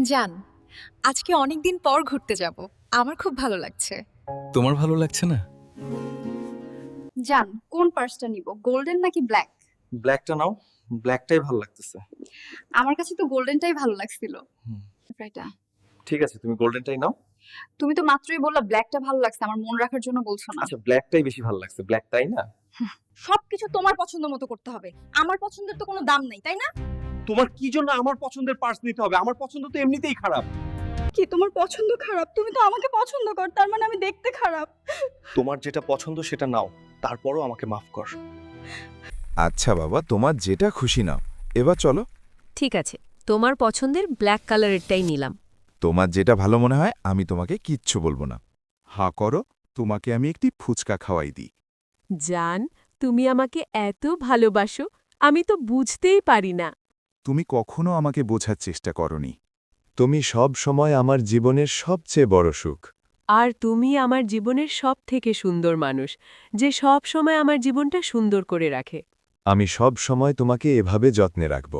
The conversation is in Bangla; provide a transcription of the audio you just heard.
জান, আজকে অনেকদিন পর ঘুরতে যাব। আমার খুব ভালো লাগছে। তোমার ভালো লাগছে না? জান, কোন পার্সটা নিব, গোল্ডেন নাকি ব্ল্যাক? ব্ল্যাকটা নাও, ব্ল্যাকটাই ভালো লাগতেছে। আমার কাছে তো গোল্ডেনটাই ভালো লাগছিল। হুম। এটা ঠিক আছে, তুমি গোল্ডেনটাই নাও। তুমি তো মাত্রই বললা ব্ল্যাকটা ভালো লাগছে, আমার মন রাখার জন্য বলছো না। আচ্ছা, ব্ল্যাকটাই বেশি ভালো লাগছে, ব্ল্যাক তাই না? সবকিছু তোমার পছন্দ মতো করতে হবে। আমার পছন্দের তো কোনো দাম নেই, তাই না? তোমার কি জন্য আমার পছন্দের পার্স নিতে হবে? আমার পছন্দ তো এমনিতেই খারাপ। কি তোমার পছন্দ খারাপ? তুমি তো আমাকে পছন্দ কর, তার মানে আমি দেখতে খারাপ? তোমার যেটা পছন্দ সেটা নাও, তারপরও আমাকে মাফ কর। আচ্ছা বাবা, তোমার যেটা খুশি নাও। এবার চলো। ঠিক আছে, তোমার পছন্দের ব্ল্যাক কালারেরটাই নিলাম। তোমার যেটা ভালো মনে হয়, আমি তোমাকে কিচ্ছু বলবো না। হাঁ করো, তোমাকে আমি একটি ফুচকা খাওয়াই দিই। জান, তুমি আমাকে এত ভালোবাসো, আমি তো বুঝতেই পারি না। তুমি কখনো আমাকে বোঝার চেষ্টা করনি। তুমি সব সময় আমার জীবনের সবচেয়ে বড় সুখ। আর তুমি আমার জীবনের সব থেকে সুন্দর মানুষ, যে সব সময় আমার জীবনটা সুন্দর করে রাখে। আমি সব সময় তোমাকে এভাবে যত্নে রাখব।